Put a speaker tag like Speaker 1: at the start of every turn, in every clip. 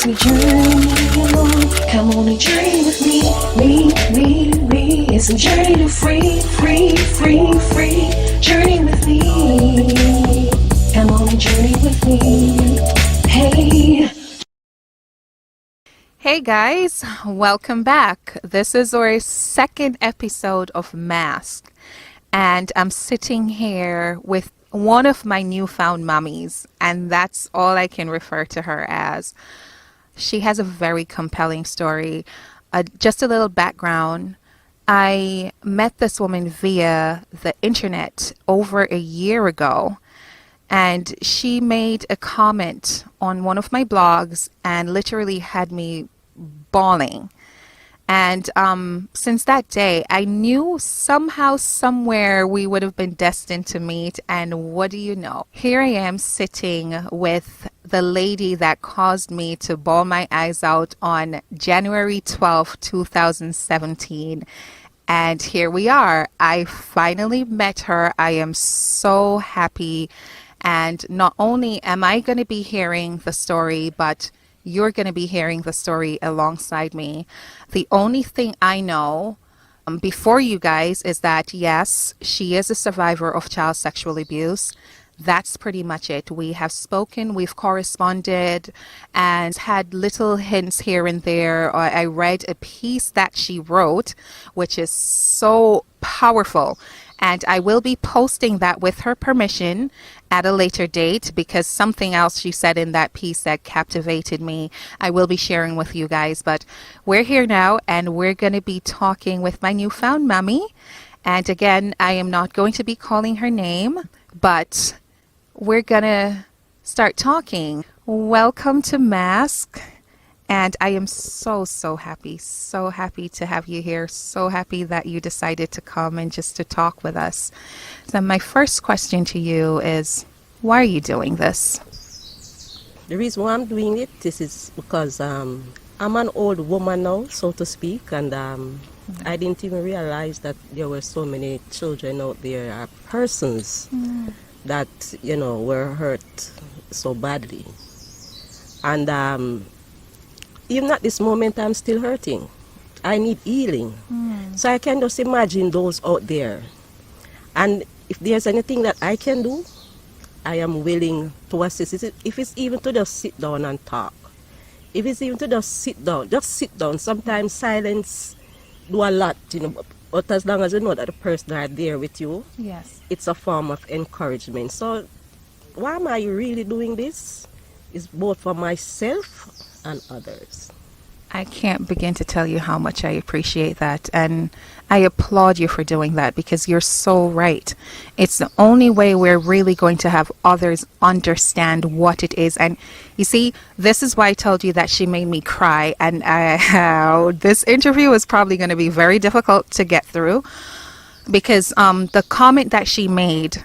Speaker 1: we journey along. Come on and journey with me. It's a journey to free. Journey with me. Come on and journey with me. Hey.
Speaker 2: Hey guys, welcome back. This is our second episode of Mask, and I'm sitting here with one of my newfound mummies, and that's all I can refer to her as. She has a very compelling story. Just a little background. I met this woman via the internet over a year ago, and she made a comment on one of my blogs and literally had me bawling. And since that day, I knew somehow, somewhere we would have been destined to meet. And what do you know? Here I am sitting with the lady that caused me to bawl my eyes out on January 12th, 2017. And here we are. I finally met her. I am so happy. And not only am I going to be hearing the story, but you're going to be hearing the story alongside me. The only thing I know before you guys is that, yes, she is a survivor of child sexual abuse. That's pretty much it. We have spoken, we've corresponded, and had little hints here and there. I read a piece that she wrote, which is so powerful. And I will be posting that with her permission at a later date, because something else she said in that piece that captivated me, I will be sharing with you guys. But we're here now, and we're going to be talking with my newfound mummy. And again, I am not going to be calling her name, but we're going to start talking. Welcome to Mask. And I am so happy to have you here. So happy that you decided to come and just to talk with us. So my first question to you is, why are you doing this?
Speaker 3: The reason why I'm doing it, this is because I'm an old woman now, so to speak, and I didn't even realize that there were so many children out there, persons that, were hurt so badly. And even at this moment, I'm still hurting. I need healing. So I can just imagine those out there. And if there's anything that I can do, I am willing to assist. If it's even to just sit down and talk. If it's even to just sit down. Sometimes silence do a lot, but as long as you know that the person are there with you,
Speaker 2: Yes.
Speaker 3: it's a form of encouragement. So why am I really doing this? It's both for myself and others.
Speaker 2: I can't begin to tell you how much I appreciate that, and I applaud you for doing that, because you're so right. It's the only way we're really going to have others understand what it is. And you see, this is why I told you that she made me cry, and this interview is probably going to be very difficult to get through, because the comment that she made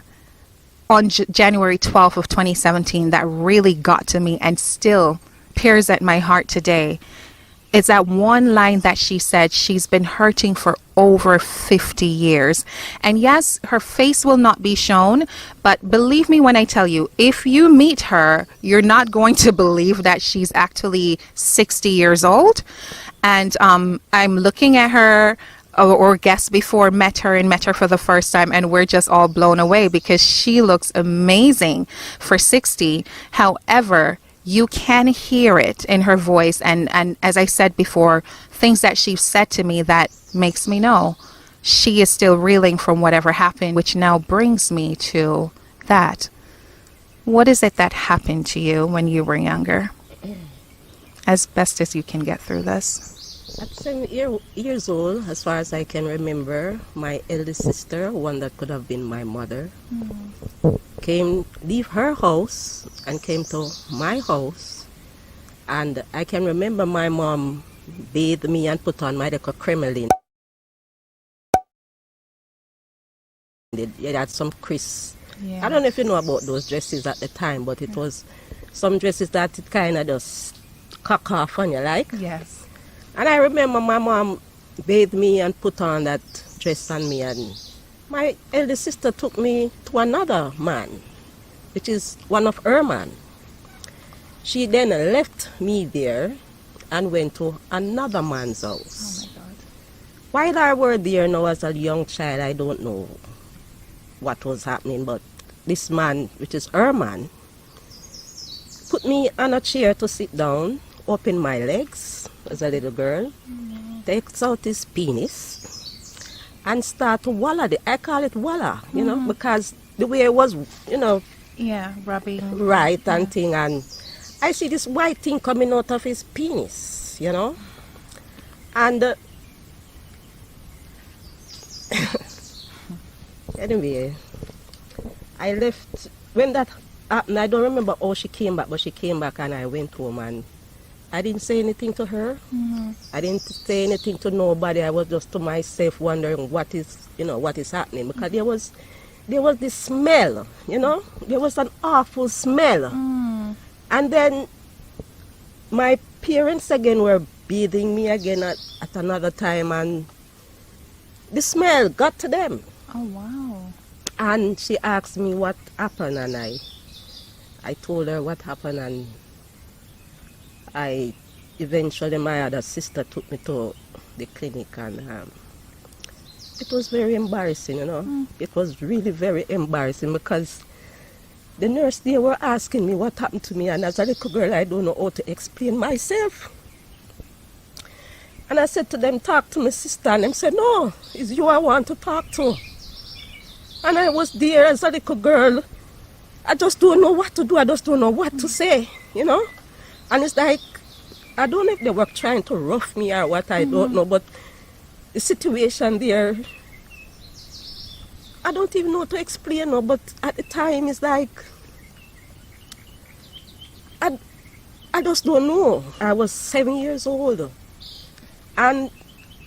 Speaker 2: on January 12th of 2017 that really got to me and still tears at my heart today. It's that one line that she said she's been hurting for over 50 years. And yes, her face will not be shown, but believe me when I tell you, if you meet her, you're not going to believe that she's actually 60 years old. And I'm looking at her, or guests before met her for the first time, and we're just all blown away because she looks amazing for 60. However, you can hear it in her voice, and as I said before, things that she said to me that makes me know she is still reeling from whatever happened, which now brings me to that. What is it that happened to you when you were younger? As best as you can get through this.
Speaker 3: At 7 years old, as far as I can remember, my eldest sister, one that could have been my mother, leave her house and came to my house. And I can remember my mom bathed me and put on my little cremolin. It had some crisp.
Speaker 2: Yeah.
Speaker 3: I don't know if you know about those dresses at the time, but it was some dresses that it kind of just cock off on you, like.
Speaker 2: Yes.
Speaker 3: And I remember my mom bathed me and put on that dress on me, and my eldest sister took me to another man, which is one of her man. She then left me there and went to another man's house.
Speaker 2: Oh my God.
Speaker 3: While I were there now as a young child, I don't know what was happening, but this man, which is her man, put me on a chair to sit down, open my legs as a little girl, takes out his penis, and start to walla. I call it walla, you know, because the way it was, you know,
Speaker 2: Yeah, rubbing.
Speaker 3: right and thing, and I see this white thing coming out of his penis, you know, and anyway, I left when that happened. I don't remember how she came back, but she came back and I went home and I didn't say anything to her. I didn't say anything to nobody. I was just to myself wondering what is happening, because there was this smell, you know, there was an awful smell. And then my parents again were bathing me again at another time, and the smell got to them.
Speaker 2: Oh wow.
Speaker 3: And she asked me what happened, and I told her what happened, and eventually my other sister took me to the clinic, and it was very embarrassing, you know. It was really very embarrassing, because the nurse there were asking me what happened to me, and as a little girl I don't know how to explain myself. And I said to them, talk to my sister, and them said, no, it's you I want to talk to. And I was there as a little girl. I just don't know what to do. I just don't know what to say, you know. And it's like, I don't know if they were trying to rough me or what, I don't know. But the situation there, I don't even know how to explain. No, but at the time, it's like, I just don't know. I was 7 years old. And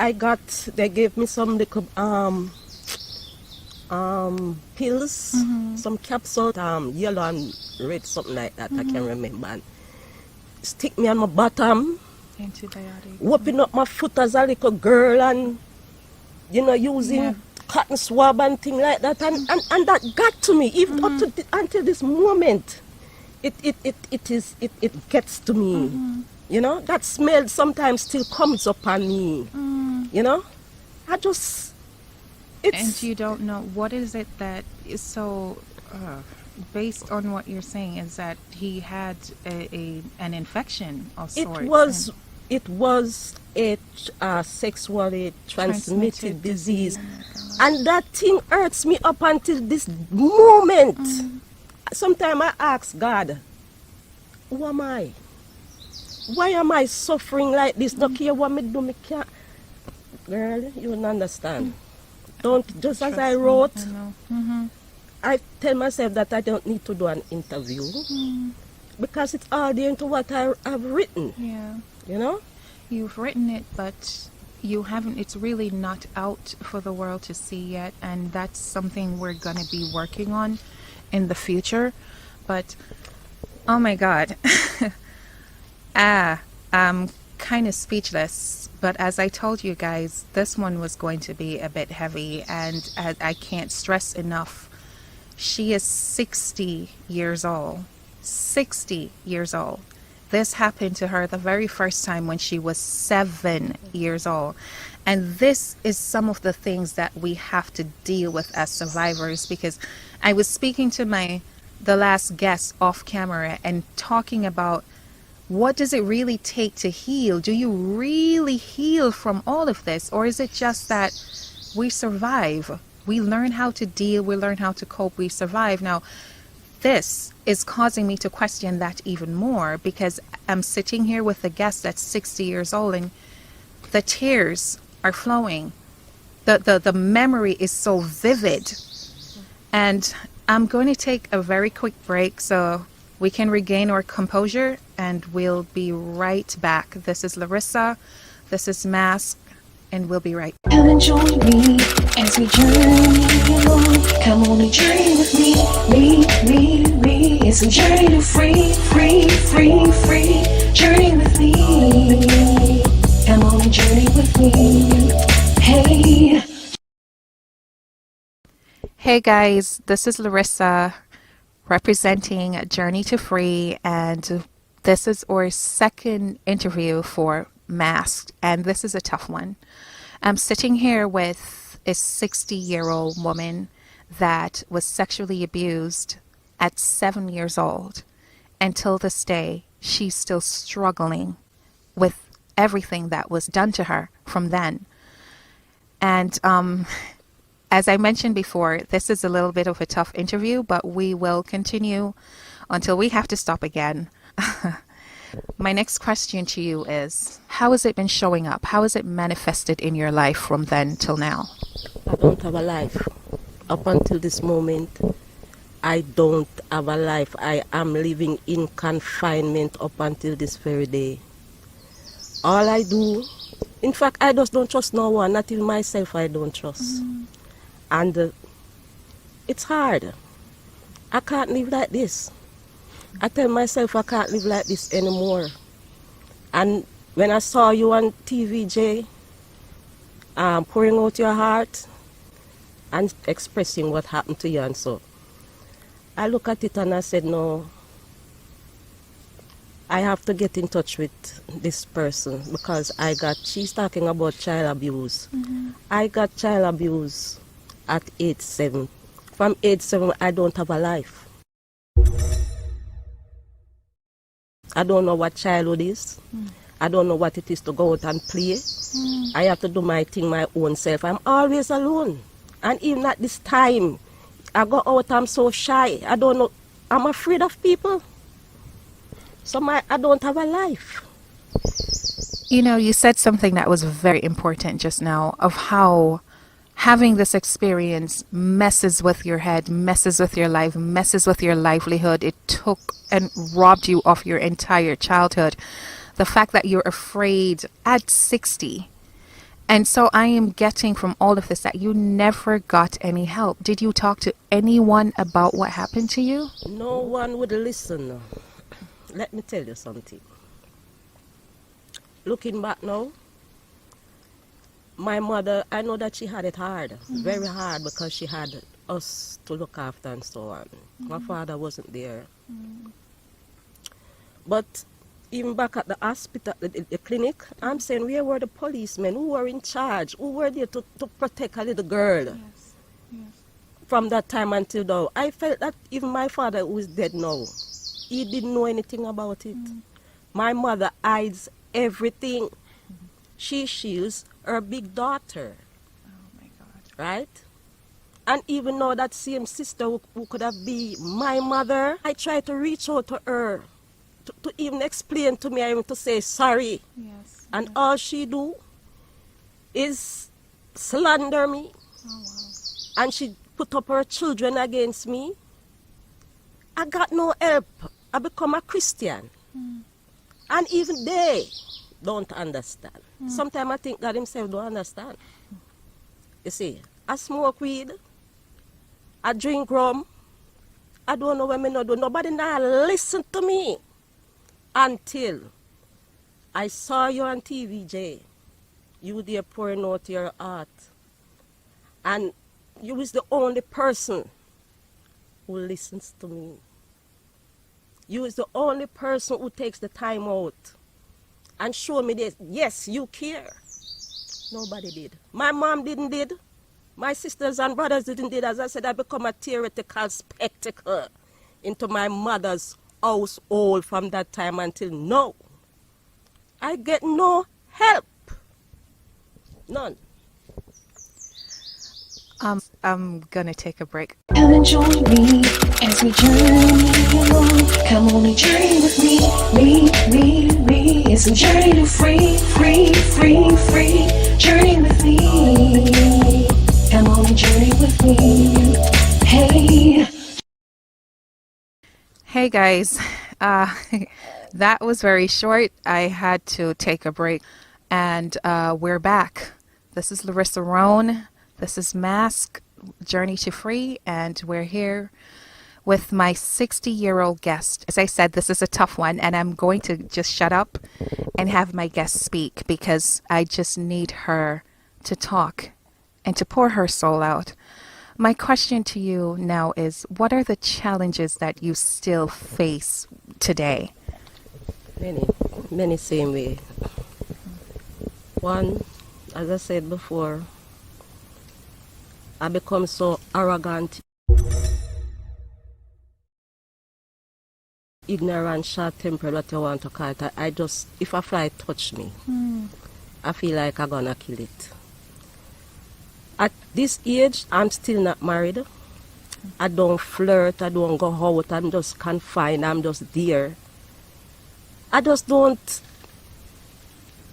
Speaker 3: they gave me some little pills, some capsules, yellow and red, something like that, I can't remember. And stick me on my bottom,
Speaker 2: Antibiotic.
Speaker 3: whooping up my foot as a little girl, and, you know, using cotton swab and thing like that. And that got to me, even up to until this moment. It gets to me. You know, that smell sometimes still comes upon me. You know,
Speaker 2: And you don't know what is it that is so. Based on what you're saying, is that he had an infection of sorts.
Speaker 3: It was a sexually transmitted disease, and that thing hurts me up until this moment. Sometimes I ask God, who am I? Why am I suffering like this? Don't care what me do, me can't. Girl, you don't understand. Don't, just as I wrote, I tell myself that I don't need to do an interview, because it's all there into what I've written.
Speaker 2: Yeah.
Speaker 3: You know?
Speaker 2: You've written it, but you haven't, it's really not out for the world to see yet, and that's something we're going to be working on in the future. But, oh my God. I'm kind of speechless, but as I told you guys, this one was going to be a bit heavy, and I can't stress enough. She is 60 years old. 60 years old. This happened to her the very first time when she was 7 years old. And this is some of the things that we have to deal with as survivors, because I was speaking to the last guest off camera and talking about what does it really take to heal? Do you really heal from all of this? Or is it just that we survive? We learn how to deal, we learn how to cope, we survive. Now, this is causing me to question that even more, because I'm sitting here with a guest that's 60 years old and the tears are flowing. The memory is so vivid. And I'm going to take a very quick break so we can regain our composure, and we'll be right back. This is Larissa, this is Mask, and we'll be right back.
Speaker 1: Come and join me as we journey along. Come on and journey with me. It's a journey to free. Journey with me. Come on and journey with me. Hey.
Speaker 2: Hey guys, this is Larissa representing Journey to Free, and This is our second interview for Masked, and this is a tough one. I'm sitting here with a 60-year-old woman that was sexually abused at 7 years old. Until this day, she's still struggling with everything that was done to her from then. And as I mentioned before, this is a little bit of a tough interview, but we will continue until we have to stop again. My next question to you is, how has it been showing up? How has it manifested in your life from then till now?
Speaker 3: I don't have a life. Up until this moment, I don't have a life. I am living in confinement up until this very day. All I do, in fact, I just don't trust no one, not even myself I don't trust. And it's hard. I can't live like this. I tell myself I can't live like this anymore. And when I saw you on TV, Jay, pouring out your heart and expressing what happened to you and so, I look at it and I said, no, I have to get in touch with this person because she's talking about child abuse. I got child abuse at age 7. From age 7, I don't have a life. I don't know what childhood is. I don't know what it is to go out and play. I have to do my thing my own self. I'm always alone. And even at this time, I go out, I'm so shy. I don't know. I'm afraid of people. So I don't have a life.
Speaker 2: You know, you said something that was very important just now of how having this experience messes with your head, messes with your life, messes with your livelihood. It took and robbed you of your entire childhood. The fact that you're afraid at 60. And so I am getting from all of this that you never got any help. Did you talk to anyone about what happened to you?
Speaker 3: No one would listen. Let me tell you something. Looking back now, my mother, I know that she had it hard, very hard, because she had us to look after and so on. My father wasn't there. But even back at the hospital, the clinic, I'm saying, where were the policemen? Who were in charge? Who were there to protect a little girl? From that time until now, I felt that even my father, who is dead now, he didn't know anything about it. My mother hides everything. She shields her big daughter.
Speaker 2: Oh my God.
Speaker 3: Right? And even now that same sister who could have been my mother, I try to reach out to her to even explain to me, I even to say sorry.
Speaker 2: Yes.
Speaker 3: And all she do is slander me.
Speaker 2: Oh wow.
Speaker 3: And she put up her children against me. I got no help. I become a Christian. And even they don't understand. Sometimes I think God himself don't understand. You see, I smoke weed, I drink rum, I don't know what me not do. Nobody now listen to me until I saw you on TV, Jay. You there pouring out your heart. And you is the only person who listens to me. You is the only person who takes the time out and show me this. Yes, you care. Nobody did. My mom didn't did. My sisters and brothers didn't did. As I said, I become a theoretical spectacle into my mother's household from that time until now. I get no help. None.
Speaker 2: I'm gonna take a break.
Speaker 1: Come and join me as we journey along. Come on and journey with me. It's a journey to free. Journey with me. Come on and journey with me. Hey.
Speaker 2: Hey guys, that was very short. I had to take a break, and we're back. This is Larissa Roan. This is Mask, Journey to Free, and we're here with my 60-year-old guest. As I said, this is a tough one, and I'm going to just shut up and have my guest speak because I just need her to talk and to pour her soul out. My question to you now is, what are the challenges that you still face today?
Speaker 3: Many same way. One, as I said before, I become so arrogant, ignorant, short-tempered, what you want to call it. I just, if a fly touch me, I feel like I'm gonna kill it. At this age, I'm still not married. I don't flirt, I don't go out, I'm just confined, I'm just there. I just don't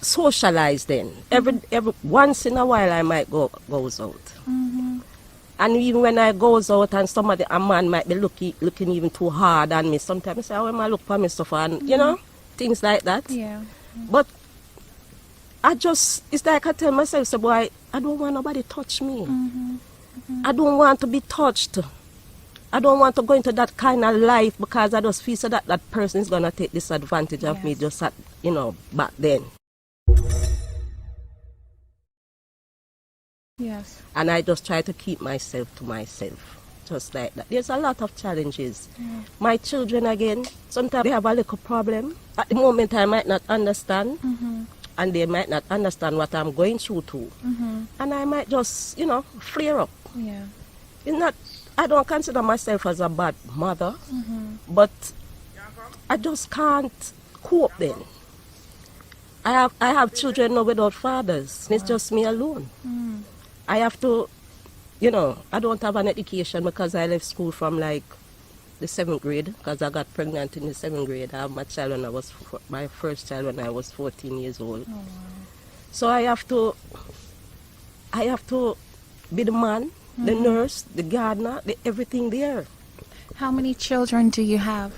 Speaker 3: socialize then. Every once in a while I might goes out. And even when I goes out and a man might be looking even too hard on me, sometimes I say, oh, I look for me stuff and you know, things like that.
Speaker 2: Yeah.
Speaker 3: But I just, it's like I tell myself, so boy, I don't want nobody touch me. I don't want to be touched. I don't want to go into that kind of life because I just feel so that that person is going to take disadvantage of me just at, you know, back then.
Speaker 2: Yes.
Speaker 3: And I just try to keep myself to myself, just like that. There's a lot of challenges. My children, again, sometimes they have a little problem. At the moment, I might not understand, and they might not understand what I'm going through too. And I might just, you know, flare up.
Speaker 2: Yeah.
Speaker 3: It's not, I don't consider myself as a bad mother, but I just can't cope then. I have children now without fathers. It's just me alone. I have to, you know, I don't have an education because I left school from like the 7th grade because I got pregnant in the 7th grade. I have my child when my first child when I was 14 years old.
Speaker 2: Oh, wow.
Speaker 3: So I have to be the man, the nurse, the gardener, everything there.
Speaker 2: How many children do you have?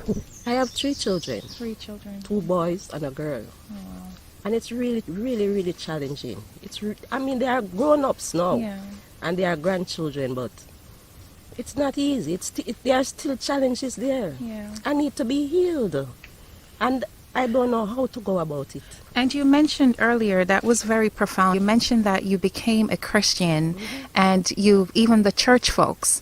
Speaker 3: I have 3 children,
Speaker 2: 3 children.
Speaker 3: 2 boys and a girl.
Speaker 2: Oh, wow.
Speaker 3: And it's really, really, really challenging. I mean, they are grown-ups now,
Speaker 2: Yeah.
Speaker 3: and they are grandchildren, but it's not easy. There are still challenges there.
Speaker 2: Yeah.
Speaker 3: I need to be healed, and I don't know how to go about it.
Speaker 2: And you mentioned earlier, that was very profound. You mentioned that you became a Christian and you, even the church folks,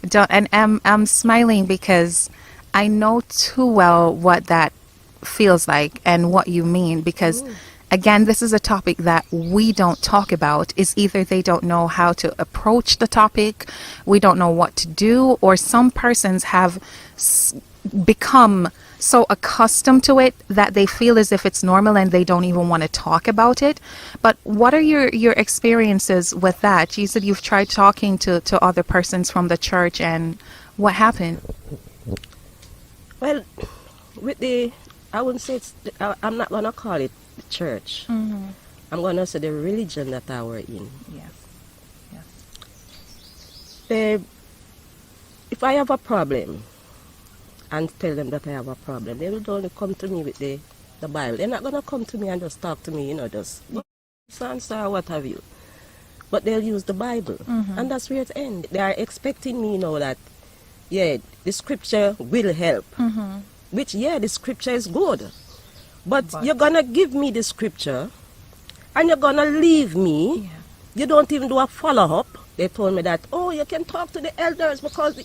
Speaker 2: don't, and I'm smiling because I know too well what that feels like and what you mean, because again, this is a topic that we don't talk about. Is either they don't know how to approach the topic, we don't know what to do, or some persons have become so accustomed to it that they feel as if it's normal and they don't even want to talk about it. But what are your experiences with that? You said you've tried talking to other persons from the church, and what happened?
Speaker 3: Well, with I wouldn't say I'm not going to call it the church. I'm going to say the religion that I were in.
Speaker 2: Yes.
Speaker 3: If I have a problem and tell them that I have a problem, they will only come to me with the Bible. They're not going to come to me and just talk to me, you know, just answer or what have you. But they'll use the Bible. And that's where it ends. They are expecting me, you know, that, yeah, the scripture will help. Which, yeah, the scripture is good. But you're going to give me the scripture and you're going to leave me.
Speaker 2: Yeah.
Speaker 3: You don't even do a follow-up. They told me that, oh, you can talk to the elders because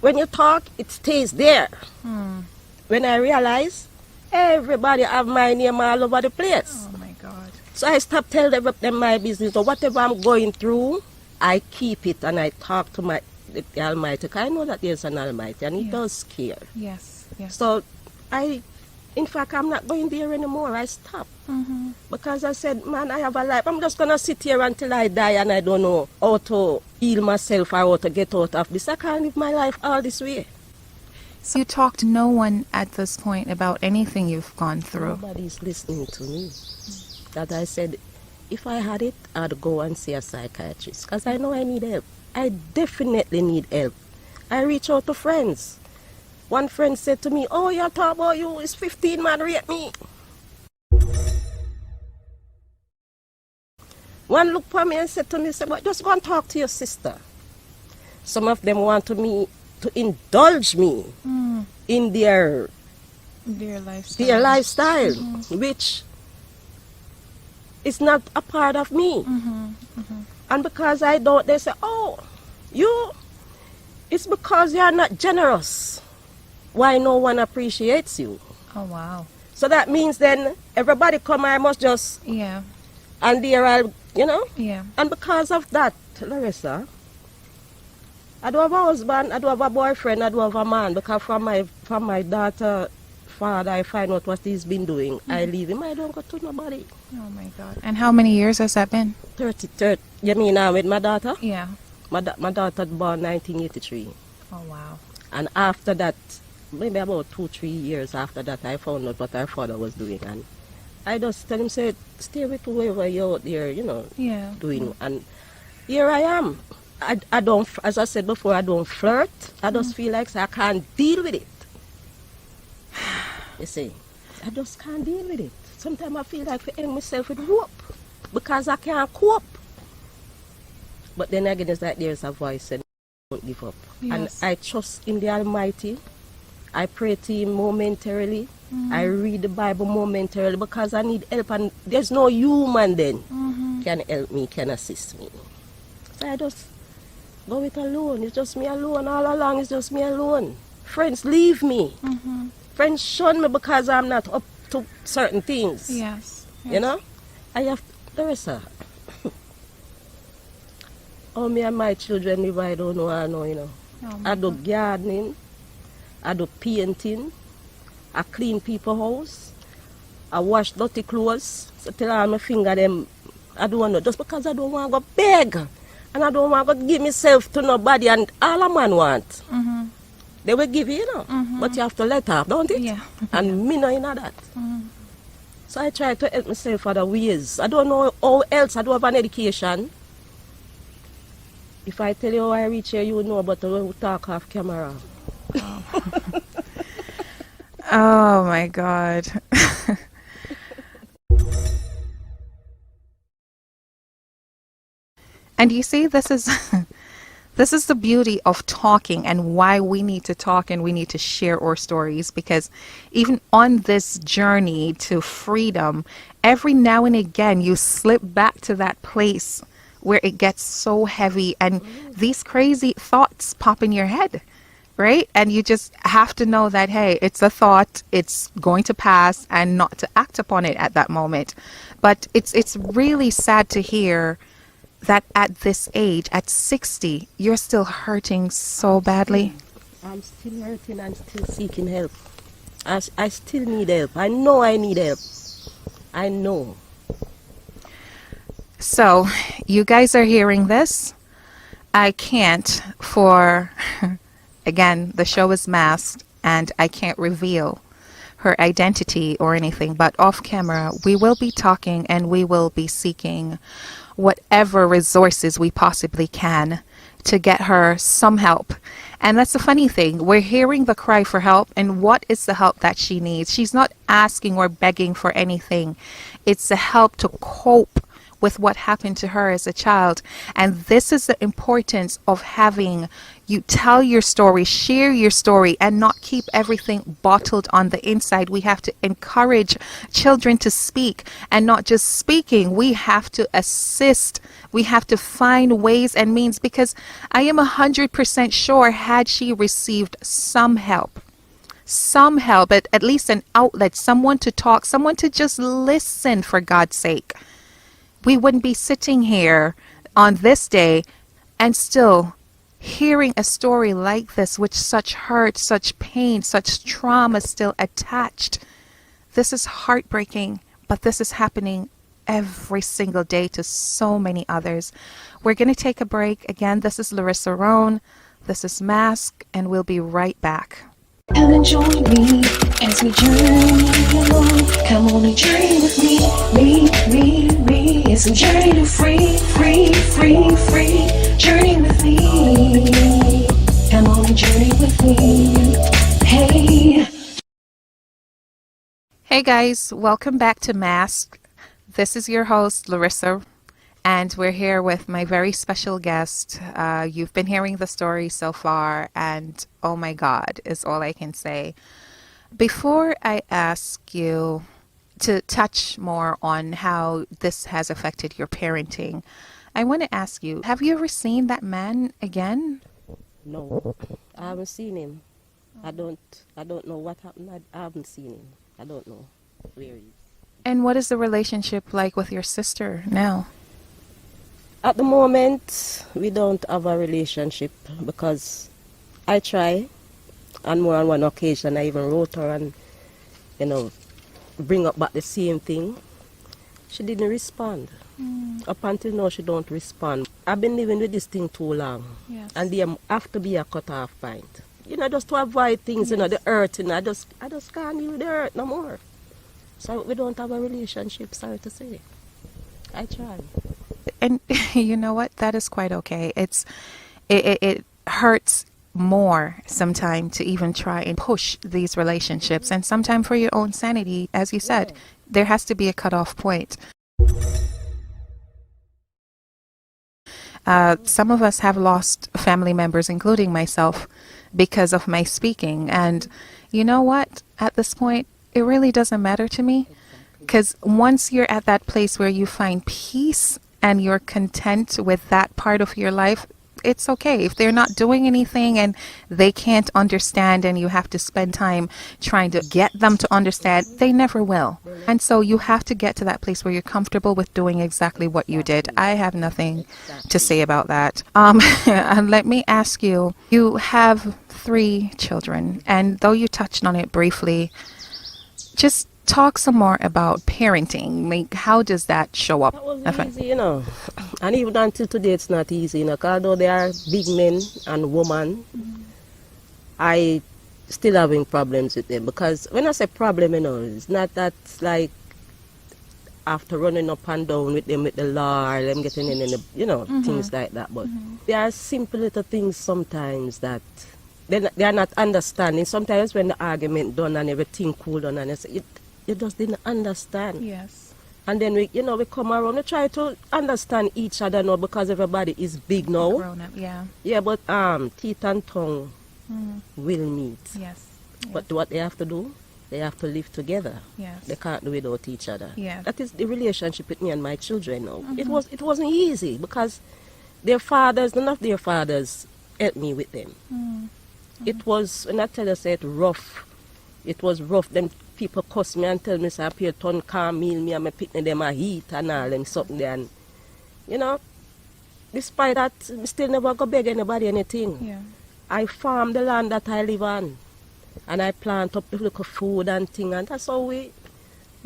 Speaker 3: when you talk, it stays there. When I realize everybody have my name all over the place.
Speaker 2: Oh my God.
Speaker 3: So I stopped telling them my business. So whatever I'm going through, I keep it and I talk to the Almighty. I know that there's an Almighty and He does care.
Speaker 2: Yes.
Speaker 3: So in fact, I'm not going there anymore. I stopped. Because I said, man, I have a life. I'm just going to sit here until I die and I don't know how to heal myself or how to get out of this. I can't live my life all this way.
Speaker 2: So you talk to no one at this point about anything you've gone through?
Speaker 3: Nobody's listening to me. That I said, if I had it, I'd go and see a psychiatrist. Because I know I need help. I definitely need help. I reach out to friends. One friend said to me, oh, you're talking about you, it's 15 man rape me. One looked for me and said to me, well, just go and talk to your sister. Some of them want me to indulge me in their lifestyle, which is not a part of me. And because I don't, they say, oh, it's because you're not generous. Why no one appreciates you?
Speaker 2: Oh, wow.
Speaker 3: So that means then everybody come, I must just,
Speaker 2: Yeah.
Speaker 3: and there I'll, you know.
Speaker 2: Yeah.
Speaker 3: And because of that, Larissa, I don't have a husband, I don't have a boyfriend, I don't have a man, because from my daughter father, I find out what he's been doing. I leave him, I don't go to nobody.
Speaker 2: Oh, my God. And how many years has that been?
Speaker 3: 30, you mean now with my daughter?
Speaker 2: Yeah.
Speaker 3: My daughter born 1983.
Speaker 2: Oh, wow.
Speaker 3: And after that, maybe about 2-3 years after that, I found out what her father was doing. And I just tell him, say, stay with whoever you're out there, you know,
Speaker 2: Yeah.
Speaker 3: doing. And here I am. I don't, as I said before, I don't flirt. I just feel like I can't deal with it. You see, I just can't deal with it. Sometimes I feel like I end myself with whoop because I can't cope. But then again, it's like there's a voice and don't give up.
Speaker 2: Yes.
Speaker 3: And I trust in the Almighty. I pray to Him momentarily. I read the Bible momentarily because I need help, and there's no human then can help me, can assist me. So I just go it alone. It's just me alone. All along, it's just me alone. Friends leave me. Friends shun me because I'm not up to certain things.
Speaker 2: Yes.
Speaker 3: You know? I have, Larissa, oh, me and my children live, I don't know, I know, you know.
Speaker 2: Oh, my
Speaker 3: I do gardening, I do painting, I clean people's house, I wash dirty clothes, so till all my finger them, I don't know, just because I don't want to go beg, and I don't want to give myself to nobody, and all a man want. They will give you, you know, but you have to let up, don't it?
Speaker 2: Yeah.
Speaker 3: And me know that. So I try to help myself other ways. I don't know how else, I don't have an education. If I tell you how I reach here, you will know, but when we talk off camera.
Speaker 2: Oh, my God. And you see, this is this is the beauty of talking and why we need to talk and we need to share our stories, because even on this journey to freedom, every now and again you slip back to that place where it gets so heavy and these crazy thoughts pop in your head, right? And you just have to know that, hey, it's a thought, it's going to pass, and not to act upon it at that moment. But it's really sad to hear that at this age, at 60, you're still hurting so badly.
Speaker 3: I'm still hurting and still seeking help. I still need help. I know I need help. I know.
Speaker 2: So, you guys are hearing this. I can't again, the show is masked and I can't reveal her identity or anything, but off camera, we will be talking and we will be seeking whatever resources we possibly can to get her some help. And that's the funny thing. We're hearing the cry for help, and what is the help that she needs? She's not asking or begging for anything. It's the help to cope with what happened to her as a child. And this is the importance of having you tell your story, share your story, and not keep everything bottled on the inside. We have to encourage children to speak, and not just speaking. We have to assist. We have to find ways and means, because I am 100% sure had she received some help, at least an outlet, someone to talk, someone to just listen, for God's sake, we wouldn't be sitting here on this day and still hearing a story like this with such hurt, such pain, such trauma still attached. This is heartbreaking, but this is happening every single day to so many others. We're going to take a break. Again, this is Larissa Roan. This is Mask, and we'll be right back.
Speaker 1: Come and join me as we journey along. Come on and journey with me. It's a journey to free. Journey with me. Come on and journey with me. Hey.
Speaker 2: Hey guys, welcome back to Mask. This is your host, Larissa, and we're here with my very special guest. You've been hearing the story so far, and oh my God, is all I can say. Before I ask you to touch more on how this has affected your parenting, I want to ask you, have you ever seen that man again?
Speaker 3: No, I haven't seen him. I don't know what happened. I haven't seen him. I don't know where he is.
Speaker 2: And what is the relationship like with your sister now?
Speaker 3: At the moment, we don't have a relationship because I try, and more on one occasion I even wrote her and, you know, bring up back the same thing. She didn't respond. Up until now, she don't respond. I've been living with this thing too long,
Speaker 2: Yes.
Speaker 3: and there have to be a cut-off point. You know, just to avoid things, you know, the hurt, you know, I just can't deal with the hurt no more. So we don't have a relationship, sorry to say. I try.
Speaker 2: And you know what? That is quite okay. It hurts more sometimes to even try and push these relationships, and sometimes for your own sanity, as you said, there has to be a cutoff point. Some of us have lost family members, including myself, because of my speaking. And you know what? At this point, it really doesn't matter to me, because once you're at that place where you find peace and you're content with that part of your life, it's okay. If they're not doing anything and they can't understand and you have to spend time trying to get them to understand, they never will. And so you have to get to that place where you're comfortable with doing exactly what you did. I have nothing to say about that. And let me ask you, you have 3 children, and though you touched on it briefly, just talk some more about parenting. Like, how does that show up?
Speaker 3: That wasn't easy, you know. And even until today, it's not easy, you know. 'Cause although they are big men and women, I still having problems with them. Because when I say problem, you know, it's not that like after running up and down with them with the law or them getting in the, you know, things like that. But there are simple little things sometimes that they are not understanding. Sometimes when the argument done and everything cool done and you just didn't understand.
Speaker 2: Yes.
Speaker 3: And then we come around, we try to understand each other now because everybody is big now.
Speaker 2: Grown up, yeah.
Speaker 3: Yeah, but teeth and tongue will meet.
Speaker 2: Yes.
Speaker 3: But what they have to do, they have to live together.
Speaker 2: Yes.
Speaker 3: They can't do without each other.
Speaker 2: Yeah.
Speaker 3: That is the relationship with me and my children now. It wasn't easy because their fathers, none of their fathers helped me with them. It was, when I tell you, say it rough. It was rough. Them people cuss me and tell me, say, I ton can't meal me and my picnic them a heat and all them something there. And, you know, despite that, I still never go beg anybody anything.
Speaker 2: Yeah.
Speaker 3: I farm the land that I live on. And I plant up the little food and thing. And that's how we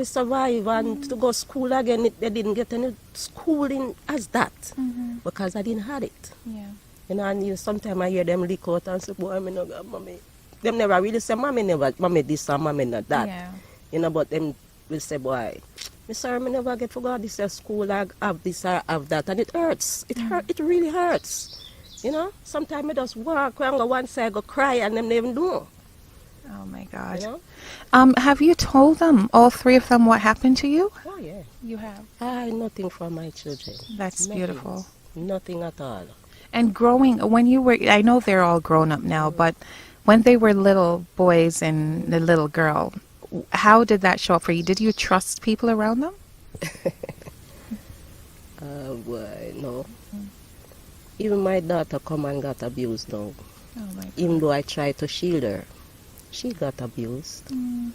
Speaker 3: survive. And to go school again, they didn't get any schooling as that. Because I didn't have it.
Speaker 2: Yeah.
Speaker 3: You know, and sometimes I hear them leak out and say, boy, I no got mommy. Them never really say, mommy this and mommy not that.
Speaker 2: Yeah.
Speaker 3: You know, but them will say, boy, me sorry, me never get forgot this at school, I have this or have that. And it hurts. It really hurts. You know, sometimes I just walk around, go one side, go cry, and them never do.
Speaker 2: Oh my God.
Speaker 3: You know?
Speaker 2: Have you told them, all 3 of them, what happened to you?
Speaker 3: Oh, yeah.
Speaker 2: You have.
Speaker 3: Nothing for my children.
Speaker 2: That's
Speaker 3: Nothing.
Speaker 2: beautiful.
Speaker 3: Nothing at all.
Speaker 2: And growing, when you were, I know they're all grown up now, but when they were little boys and the little girl, how did that show up for you? Did you trust people around them?
Speaker 3: Boy, no. Even my daughter come and got abused now.
Speaker 2: Oh my God.
Speaker 3: Even though I tried to shield her, she got abused. And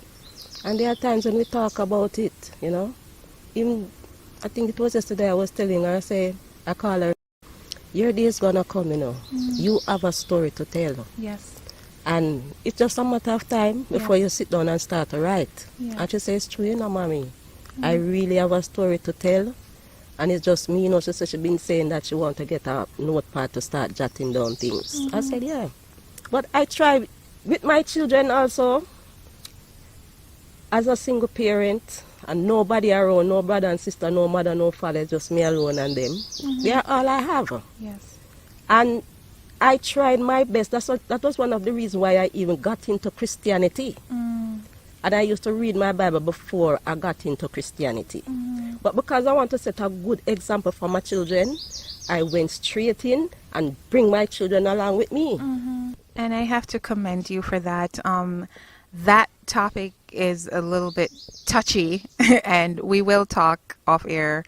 Speaker 3: there are times when we talk about it, you know. Even, I think it was yesterday I was telling her, I call her, your day is gonna come, you know. You have a story to tell.
Speaker 2: Yes.
Speaker 3: And it's just a matter of time before you sit down and start to write.
Speaker 2: Yeah.
Speaker 3: And she says, it's true, you know, mommy. I really have a story to tell. And it's just me, you know, she said she's been saying that she want to get a notepad to start jotting down things. I said, yeah. But I try with my children also, as a single parent, and nobody around, no brother and sister, no mother, no father, just me alone and them. They are all I have.
Speaker 2: Yes.
Speaker 3: And I tried my best. That was one of the reasons why I even got into Christianity. And I used to read my Bible before I got into Christianity. But because I want to set a good example for my children, I went straight in and bring my children along with me.
Speaker 2: And I have to commend you for that. That topic is a little bit touchy, and we will talk off air.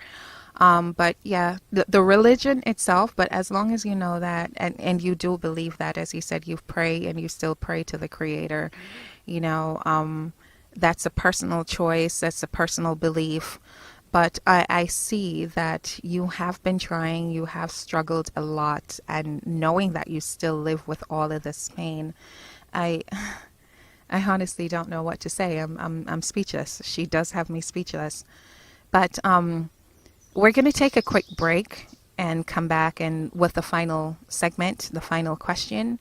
Speaker 2: But yeah, the religion itself, but as long as you know that, and you do believe that, as you said, you pray and you still pray to the Creator, you know, that's a personal choice, that's a personal belief. But I see that you have been trying, you have struggled a lot, and knowing that you still live with all of this pain, I I honestly don't know what to say. I'm speechless. She does have me speechless. But we're going to take a quick break and come back and with the final segment, the final question,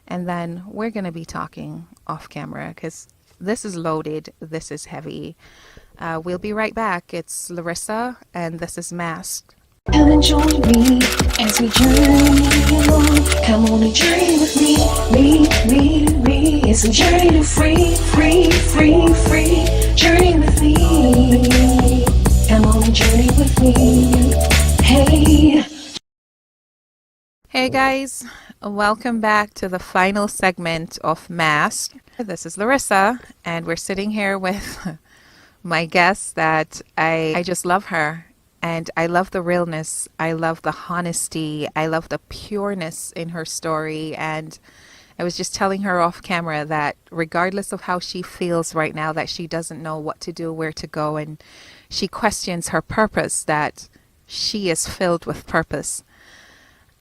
Speaker 2: and then we're going to be talking off camera because this is loaded, this is heavy. We'll be right back. It's Larissa, and this is Masked.
Speaker 1: Come and join me as we journey along. Come on and journey with me. It's a journey to free. Journey with me. Come on and journey with me. Hey.
Speaker 2: Hey guys, welcome back to the final segment of Mask. This is Larissa, and we're sitting here with my guest that I just love her. And I love the realness, I love the honesty, I love the pureness in her story. And I was just telling her off camera that regardless of how she feels right now, that she doesn't know what to do, where to go, and she questions her purpose, that she is filled with purpose.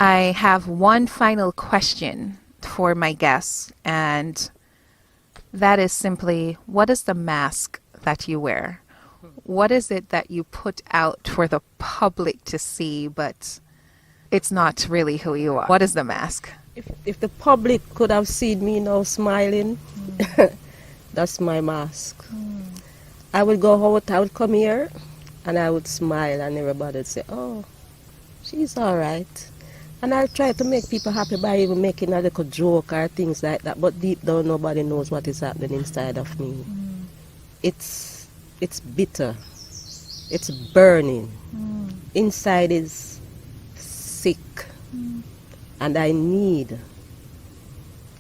Speaker 2: I have one final question for my guests, and that is simply, what is the mask that you wear? What is it that you put out for the public to see, but it's not really who you are? What is the mask?
Speaker 3: If the public could have seen me now smiling, that's my mask. I would go out, I would come here, and I would smile, and everybody would say, oh, she's all right. And I try to make people happy by even making a little joke or things like that, but deep down, nobody knows what is happening inside of me. It's bitter. It's burning. Inside is sick. And I need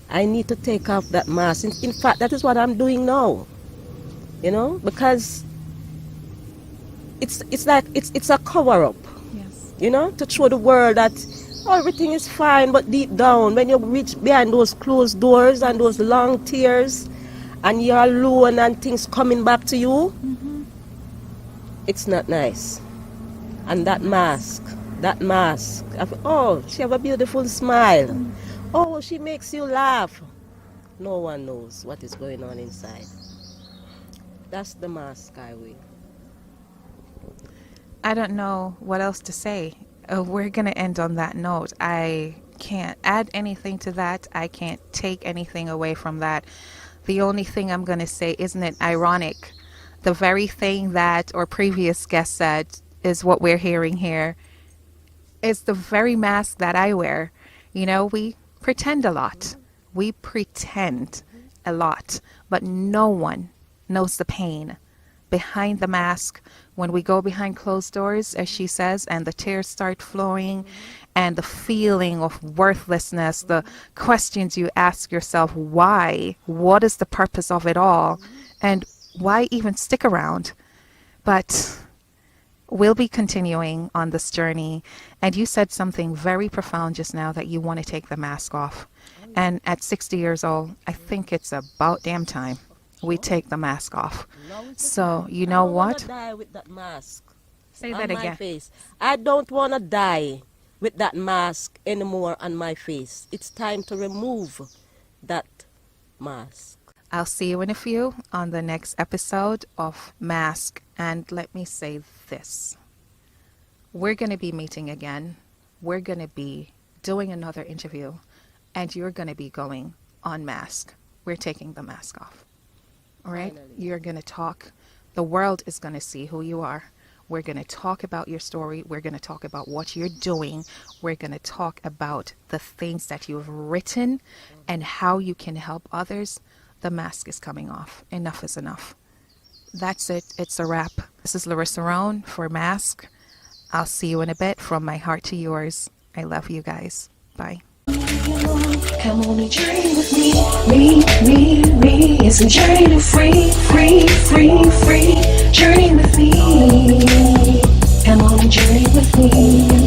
Speaker 3: to take off that mask. In fact, that is what I'm doing now. You know, because it's like it's a cover up.
Speaker 2: Yes.
Speaker 3: You know, to show the world that everything is fine, but deep down, when you reach behind those closed doors and those long tears, and you're alone and things coming back to you, it's not nice. And that mask, oh, she have a beautiful smile. Oh, she makes you laugh. No one knows what is going on inside. That's the mask I wear.
Speaker 2: I don't know what else to say. We're going to end on that note. I can't add anything to that. I can't take anything away from that. The only thing I'm going to say, isn't it ironic? The very thing that our previous guest said is what we're hearing here. Is the very mask that I wear. You know, we pretend a lot. We pretend a lot. But no one knows the pain behind the mask when we go behind closed doors, as she says, and the tears start flowing, and the feeling of worthlessness, the questions you ask yourself, why? What is the purpose of it all? And why even stick around? But we'll be continuing on this journey. And you said something very profound just now, that you want to take the mask off. And at 60 years old, I think it's about damn time we take the mask off. So, you know what?
Speaker 3: I don't want to die with that mask.
Speaker 2: Say
Speaker 3: on
Speaker 2: that
Speaker 3: my
Speaker 2: again.
Speaker 3: face. I don't want to die with that mask anymore on my face. It's time to remove that mask.
Speaker 2: I'll see you in a few on the next episode of Mask. And let me say this. We're going to be meeting again. We're going to be doing another interview. And you're going to be going on Mask. We're taking the mask off. All right?
Speaker 3: Finally.
Speaker 2: You're going to talk. The world is going to see who you are. We're going to talk about your story. We're going to talk about what you're doing. We're going to talk about the things that you've written and how you can help others. The mask is coming off. Enough is enough. That's it. It's a wrap. This is Larissa Roan for Mask. I'll see you in a bit. From my heart to yours. I love you guys. Bye.
Speaker 1: Come on and journey with me. It's a journey to free. Journey with me. Come on and journey with me.